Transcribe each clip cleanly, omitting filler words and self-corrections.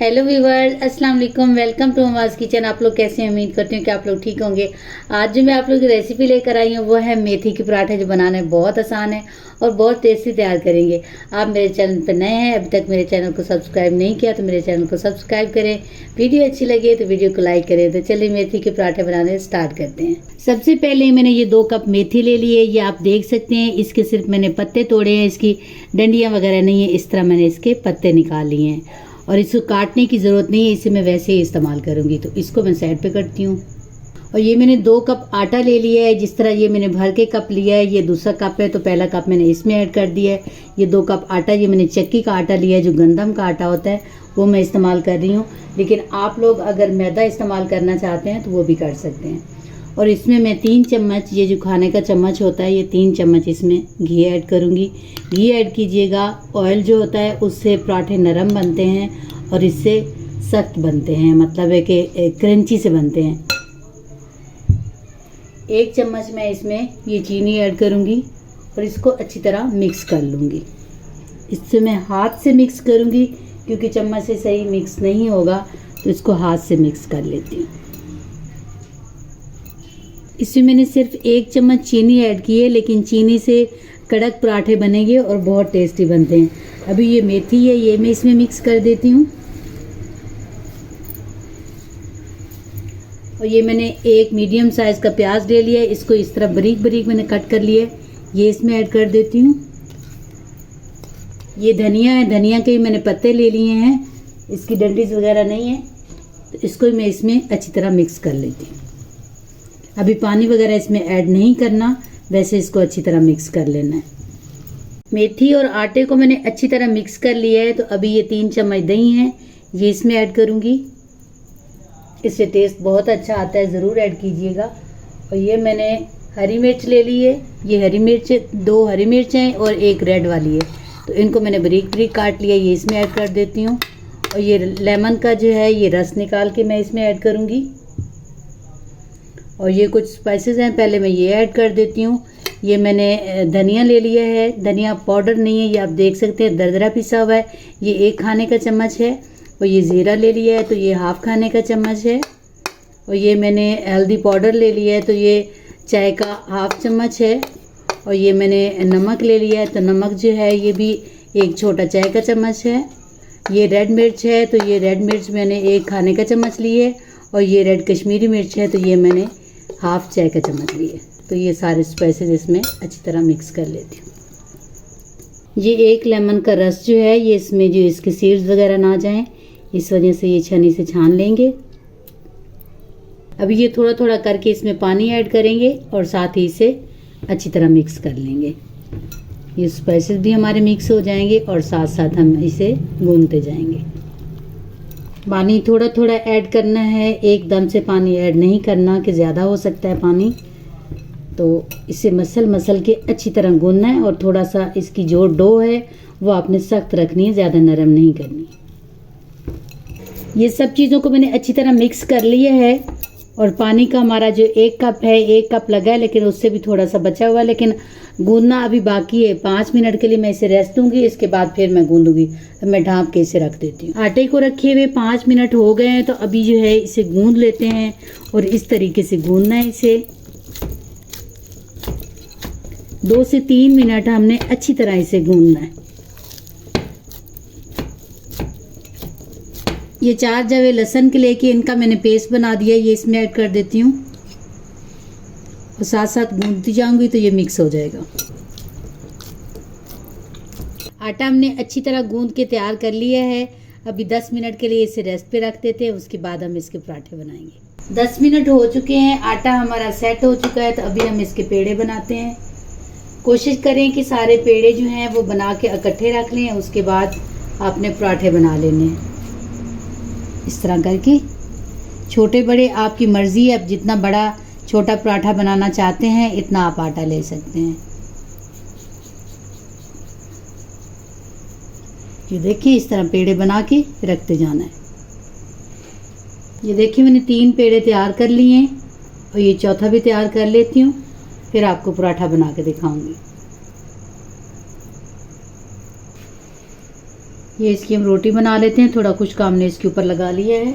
Hello viewers, अस्सलाम वालेकुम। Welcome to Hamas kitchen. आप लोग कैसे हैं? उम्मीद करती हूँ कि आप लोग ठीक होंगे। आज जो मैं आप लोग की रेसिपी लेकर आई हूँ वो है मेथी के पराठे, जो बनाने बहुत आसान है और बहुत टेस्टी तैयार करेंगे। आप मेरे चैनल पर नए हैं, अभी तक मेरे चैनल को सब्सक्राइब नहीं किया तो मेरे चैनल को सब्सक्राइब करें। वीडियो अच्छी लगे तो वीडियो को लाइक करें। तो चलिए मेथी के पराठे बनाने स्टार्ट करते हैं। सबसे पहले मैंने ये 2 कप मेथी ले ली है। ये आप देख सकते हैं, इसके सिर्फ मैंने पत्ते तोड़े हैं, इसकी डंडियाँ वगैरह नहीं है। इस तरह मैंने इसके पत्ते निकाल लिए हैं और इसको काटने की ज़रूरत नहीं है, इसे मैं वैसे ही इस्तेमाल करूँगी। तो इसको मैं साइड पे करती हूँ। और ये मैंने 2 कप आटा ले लिया है। जिस तरह ये मैंने भर के कप लिया है, ये दूसरा कप है तो पहला कप मैंने इसमें ऐड कर दिया है। ये 2 कप आटा, ये मैंने चक्की का आटा लिया है, जो गंदम का आटा होता है वो मैं इस्तेमाल कर रही हूँ। लेकिन आप लोग अगर मैदा इस्तेमाल करना चाहते हैं तो वो भी कर सकते हैं। और इसमें मैं 3 चम्मच, ये जो खाने का चम्मच होता है, ये 3 चम्मच इसमें घी ऐड करूँगी। घी ऐड कीजिएगा। ऑयल जो होता है उससे पराठे नरम बनते हैं और इससे सख्त बनते हैं, मतलब है कि क्रंची से बनते हैं। 1 चम्मच मैं इसमें ये चीनी ऐड करूँगी और इसको अच्छी तरह मिक्स कर लूँगी। इससे मैं हाथ से मिक्स करूँगी क्योंकि चम्मच से सही मिक्स नहीं होगा, तो इसको हाथ से मिक्स कर लेती हूँ। इसमें मैंने सिर्फ 1 चम्मच चीनी ऐड की है, लेकिन चीनी से कड़क पराठे बनेंगे और बहुत टेस्टी बनते हैं। अभी ये मेथी है, ये मैं इसमें मिक्स कर देती हूँ। और ये मैंने 1 मीडियम साइज़ का प्याज ले लिया है, इसको इस तरह बारीक बारीक मैंने कट कर लिया है, ये इसमें ऐड कर देती हूँ। ये धनिया है, धनिया के मैंने पत्ते ले लिए हैं, इसकी डंडीज वगैरह नहीं है, तो इसको मैं इसमें अच्छी तरह मिक्स कर लेती हूँ। अभी पानी वगैरह इसमें ऐड नहीं करना, वैसे इसको अच्छी तरह मिक्स कर लेना है। मेथी और आटे को मैंने अच्छी तरह मिक्स कर लिया है। तो अभी ये 3 चम्मच दही है, ये इसमें ऐड करूँगी। इससे टेस्ट बहुत अच्छा आता है, ज़रूर ऐड कीजिएगा। और ये मैंने हरी मिर्च ले ली है, ये हरी मिर्च 2 हरी मिर्च हैं और 1 रेड वाली है, तो इनको मैंने बारीक बारीक काट लिया, ये इसमें ऐड कर देती हूँ। और ये लेमन का जो है ये रस निकाल के मैं इसमें ऐड करूँगी। और ये कुछ स्पाइसेस हैं, पहले मैं ये ऐड कर देती हूँ। ये मैंने धनिया ले लिया है, धनिया पाउडर नहीं है, ये आप देख सकते हैं दरदरा पिसा हुआ है, ये 1 खाने का चम्मच है। और ये ज़ीरा ले लिया है, तो ये 1/2 खाने का चम्मच है। और ये मैंने हल्दी पाउडर ले लिया है, तो ये चाय का 1/2 चम्मच है। और ये मैंने नमक ले लिया है, तो नमक जो है ये भी 1 छोटा चाय का चम्मच है। ये रेड मिर्च है, तो ये रेड मिर्च मैंने 1 खाने का चम्मच ली है। और ये रेड कश्मीरी मिर्च है, तो ये मैंने 1/2 चाय का चम्मच लिए। तो ये सारे स्पाइसेस इसमें अच्छी तरह मिक्स कर लेती हूँ। ये 1 लेमन का रस जो है, ये इसमें जो इसके सीड्स वगैरह ना जाएं, इस वजह से ये छन्नी से छान लेंगे। अभी ये थोड़ा थोड़ा करके इसमें पानी ऐड करेंगे और साथ ही इसे अच्छी तरह मिक्स कर लेंगे। ये स्पाइसेस भी हमारे मिक्स हो जाएंगे और साथ साथ हम इसे गूंथते जाएंगे। पानी थोड़ा थोड़ा ऐड करना है, एकदम से पानी ऐड नहीं करना कि ज़्यादा हो सकता है पानी। तो इसे मसल के अच्छी तरह गूंथना है। और थोड़ा सा इसकी जो डो है वो आपने सख्त रखनी है, ज़्यादा नरम नहीं करनी। ये सब चीज़ों को मैंने अच्छी तरह मिक्स कर लिया है। और पानी का हमारा जो 1 कप है, 1 कप लगा है, लेकिन उससे भी थोड़ा सा बचा हुआ है, लेकिन गूंदना अभी बाकी है। 5 मिनट के लिए मैं इसे रेस्ट दूंगी, इसके बाद फिर मैं गूंदूंगी। अब मैं ढाँप के इसे रख देती हूँ। आटे को रखे हुए 5 मिनट हो गए हैं, तो अभी जो है इसे गूंद लेते हैं। और इस तरीके से गूंदना है इसे। 2 से 3 मिनट हमने अच्छी तरह इसे गूंदना है। ये 4 जवे लहसुन के लेके इनका मैंने पेस्ट बना दिया, ये इसमें ऐड कर देती हूँ। और साथ साथ गूंदती जाऊंगी तो ये मिक्स हो जाएगा। आटा हमने अच्छी तरह गूंद के तैयार कर लिया है। अभी 10 मिनट के लिए इसे रेस्ट पे रख देते हैं, उसके बाद हम इसके पराठे बनाएंगे। 10 मिनट हो चुके हैं, आटा हमारा सेट हो चुका है, तो अभी हम इसके पेड़े बनाते हैं। कोशिश करें कि सारे पेड़े जो हैं वो बना के इकट्ठे रख लें, उसके बाद आपने पराठे बना लेने हैं। इस तरह करके छोटे बड़े आपकी मर्ज़ी है, अब जितना बड़ा छोटा पराठा बनाना चाहते हैं इतना आप आटा ले सकते हैं। ये देखिए, इस तरह पेड़े बना के रखते जाना है। ये देखिए, मैंने 3 पेड़े तैयार कर लिए हैं और ये चौथा भी तैयार कर लेती हूँ, फिर आपको पराठा बना के दिखाऊंगी। ये इसकी हम रोटी बना लेते हैं। थोड़ा कुछ काम ने इसके ऊपर लगा लिया है।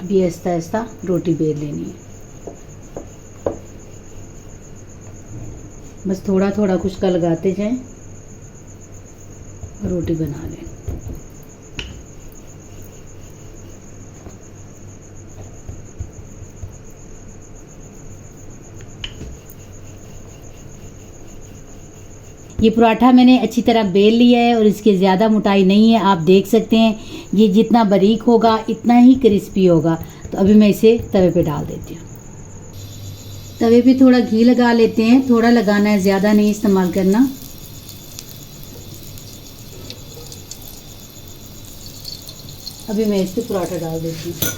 अभी आहिस्ता आहिस्ता रोटी बेल लेनी है। बस थोड़ा थोड़ा कुछ का लगाते जाएं और रोटी बना लें। ये पराठा मैंने अच्छी तरह बेल लिया है और इसकी ज़्यादा मोटाई नहीं है। आप देख सकते हैं ये जितना बारीक होगा इतना ही क्रिस्पी होगा। तो अभी मैं इसे तवे पे डाल देती हूँ। तवे पे थोड़ा घी लगा लेते हैं। थोड़ा लगाना है, ज़्यादा नहीं इस्तेमाल करना। अभी मैं इस पे पराठा डाल देती हूँ।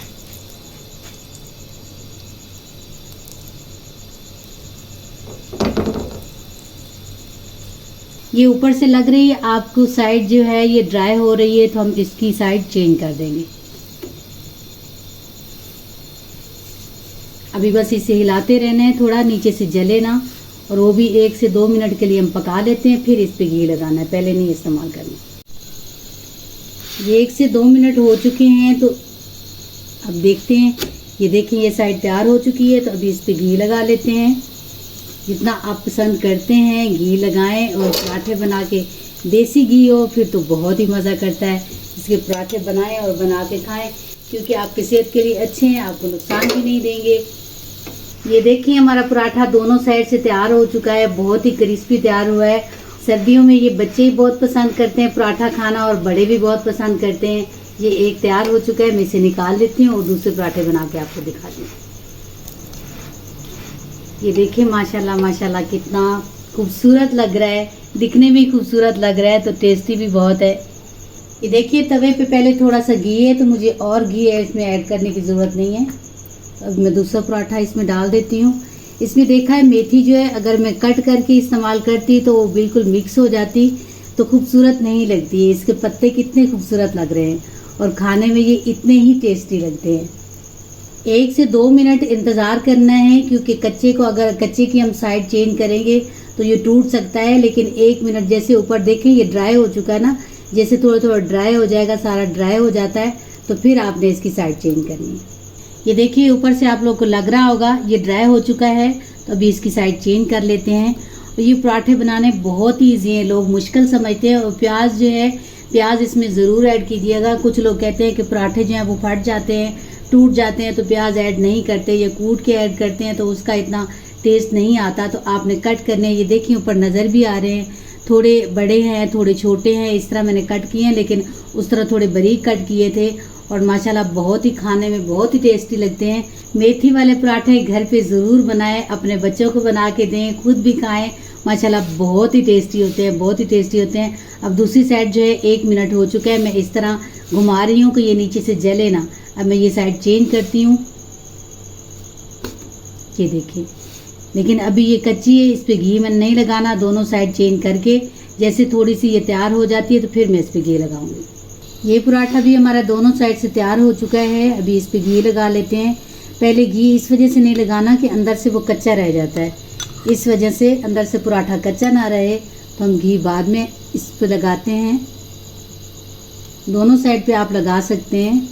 ये ऊपर से लग रही है, आपको साइड जो है ये ड्राई हो रही है तो हम इसकी साइड चेंज कर देंगे। अभी बस इसे हिलाते रहना है, थोड़ा नीचे से जले ना। और वो भी 1 से 2 मिनट के लिए हम पका लेते हैं, फिर इस पे घी लगाना है, पहले नहीं इस्तेमाल करना। ये 1 से 2 मिनट हो चुके हैं तो अब देखते हैं। ये देखिए ये साइड तैयार हो चुकी है। तो अभी इस पे घी लगा लेते हैं। जितना आप पसंद करते हैं घी लगाएं। और पराठे बना के देसी घी हो फिर तो बहुत ही मज़ा करता है। इसके पराठे बनाएं और बना के खाएं, क्योंकि आपकी सेहत के लिए अच्छे हैं, आपको नुकसान भी नहीं देंगे। ये देखिए हमारा पराठा दोनों साइड से तैयार हो चुका है, बहुत ही क्रिस्पी तैयार हुआ है। सर्दियों में ये बच्चे ही बहुत पसंद करते हैं पराठा खाना, और बड़े भी बहुत पसंद करते हैं। ये एक तैयार हो चुका है, मैं इसे निकाल लेती हूँ और दूसरे पराठे बना के आपको दिखाती हूँ। ये देखिए माशाल्लाह माशाल्लाह कितना खूबसूरत लग रहा है, दिखने में खूबसूरत लग रहा है, तो टेस्टी भी बहुत है। ये देखिए तवे पे पहले थोड़ा सा घी है, तो मुझे और घी है इसमें ऐड करने की ज़रूरत नहीं है। अब मैं दूसरा पराठा इसमें डाल देती हूँ। इसमें देखा है मेथी जो है अगर मैं कट करके इस्तेमाल करती तो वो बिल्कुल मिक्स हो जाती, तो खूबसूरत नहीं लगती है। इसके पत्ते कितने खूबसूरत लग रहे हैं और खाने में ये इतने ही टेस्टी लगते हैं। 1 से 2 मिनट इंतज़ार करना है, क्योंकि कच्चे को अगर कच्चे की हम साइड चेंज करेंगे तो ये टूट सकता है। लेकिन 1 मिनट, जैसे ऊपर देखें ये ड्राई हो चुका है ना, जैसे थोड़ा थोड़ा ड्राई हो जाएगा, सारा ड्राई हो जाता है तो फिर आपने इसकी साइड चेंज करनी है। ये देखिए ऊपर से आप लोग को लग रहा होगा ये ड्राई हो चुका है, तो अभी इसकी साइड चेंज कर लेते हैं। और ये पराठे बनाने बहुत ही ईजी हैं, लोग मुश्किल समझते हैं। और प्याज जो है, प्याज इसमें ज़रूर ऐड कीजिएगा। कुछ लोग कहते हैं कि पराठे जो हैं वो फट जाते हैं, टूट जाते हैं, तो प्याज ऐड नहीं करते, या कूट के ऐड करते हैं तो उसका इतना टेस्ट नहीं आता। तो आपने कट करने, ये देखिए ऊपर नज़र भी आ रहे हैं, थोड़े बड़े हैं थोड़े छोटे हैं, इस तरह मैंने कट किए हैं, लेकिन उस तरह थोड़े बारीक कट किए थे। और माशाल्लाह बहुत ही खाने में बहुत ही टेस्टी लगते हैं। मेथी वाले पराठे घर पे ज़रूर बनाएं, अपने बच्चों को बना के दें, खुद भी खाएं। माशाल्लाह बहुत ही टेस्टी होते हैं, बहुत ही टेस्टी होते हैं। अब दूसरी साइड जो है 1 मिनट हो चुका है, मैं इस तरह घुमा रही हूँ कि ये नीचे से जले ना। अब मैं ये साइड चेंज करती हूँ। ये देखिए, लेकिन अभी ये कच्ची है, इस पर घी मैंने नहीं लगाना। दोनों साइड चेंज करके जैसे थोड़ी सी ये तैयार हो जाती है तो फिर मैं इस पर घी लगाऊंगी। ये पराठा भी हमारा दोनों साइड से तैयार हो चुका है। अभी इस पर घी लगा लेते हैं। पहले घी इस वजह से नहीं लगाना कि अंदर से वो कच्चा रह जाता है, इस वजह से अंदर से पराठा कच्चा ना रहे, तो हम घी बाद में इस पर लगाते हैं। दोनों साइड पे आप लगा सकते हैं।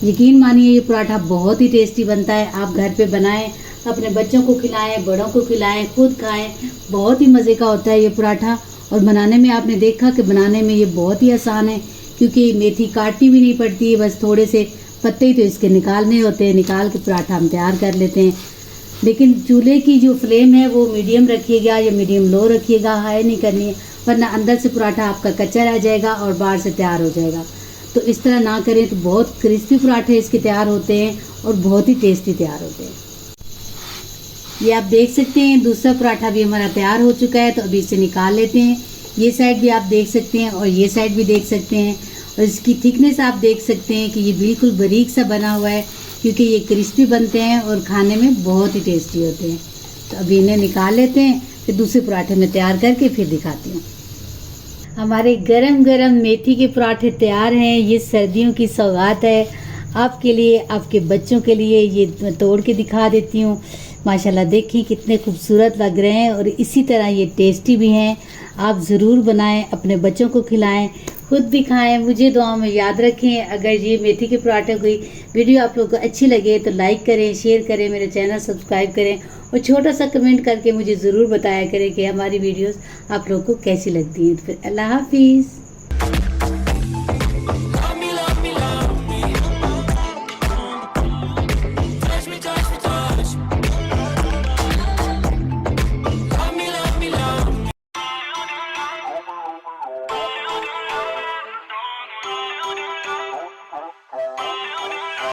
यकीन मानिए ये पराठा बहुत ही टेस्टी बनता है। आप घर पे बनाएं, अपने बच्चों को खिलाएं, बड़ों को खिलाएं, खुद खाएं। बहुत ही मज़े का होता है ये पराठा। और बनाने में आपने देखा कि बनाने में ये बहुत ही आसान है, क्योंकि मेथी काटनी भी नहीं पड़ती है, बस थोड़े से पत्ते ही तो इसके निकालने होते हैं। निकाल के पराठा हम तैयार कर लेते हैं। लेकिन चूल्हे की जो फ्लेम है वो मीडियम रखिएगा या मीडियम लो रखिएगा, हाई नहीं करनी है, वरना अंदर से पराठा आपका कच्चा रह जाएगा और बाहर से तैयार हो जाएगा। तो इस तरह ना करें तो बहुत क्रिस्पी पराठे इसके तैयार होते हैं और बहुत ही टेस्टी तैयार होते हैं। ये आप देख सकते हैं दूसरा पराठा भी हमारा तैयार हो चुका है, तो अभी इसे निकाल लेते हैं। ये साइड भी आप देख सकते हैं और ये साइड भी देख सकते हैं। और इसकी थिकनेस आप देख सकते हैं कि ये बिल्कुल बारीक सा बना हुआ है, क्योंकि ये क्रिस्पी बनते हैं और खाने में बहुत ही टेस्टी होते हैं। तो अभी इन्हें निकाल लेते हैं, फिर दूसरे पराठे में तैयार करके फिर दिखाती हूँ। हमारे गरम गरम मेथी के पराठे तैयार हैं। ये सर्दियों की सौगात है आपके लिए, आपके बच्चों के लिए। ये मैं तोड़ के दिखा देती हूँ। माशाल्लाह देखें कितने खूबसूरत लग रहे हैं और इसी तरह ये टेस्टी भी हैं। आप ज़रूर बनाएं, अपने बच्चों को खिलाएं, खुद भी खाएं। मुझे दुआ में याद रखें। अगर ये मेथी के पराठे की वीडियो आप लोगों को अच्छी लगे तो लाइक करें, शेयर करें, मेरे चैनल सब्सक्राइब करें और छोटा सा कमेंट करके मुझे ज़रूर बताया करें कि हमारी वीडियोस आप लोगों को कैसी लगती हैं। तो फिर अल्लाह हाफिज़।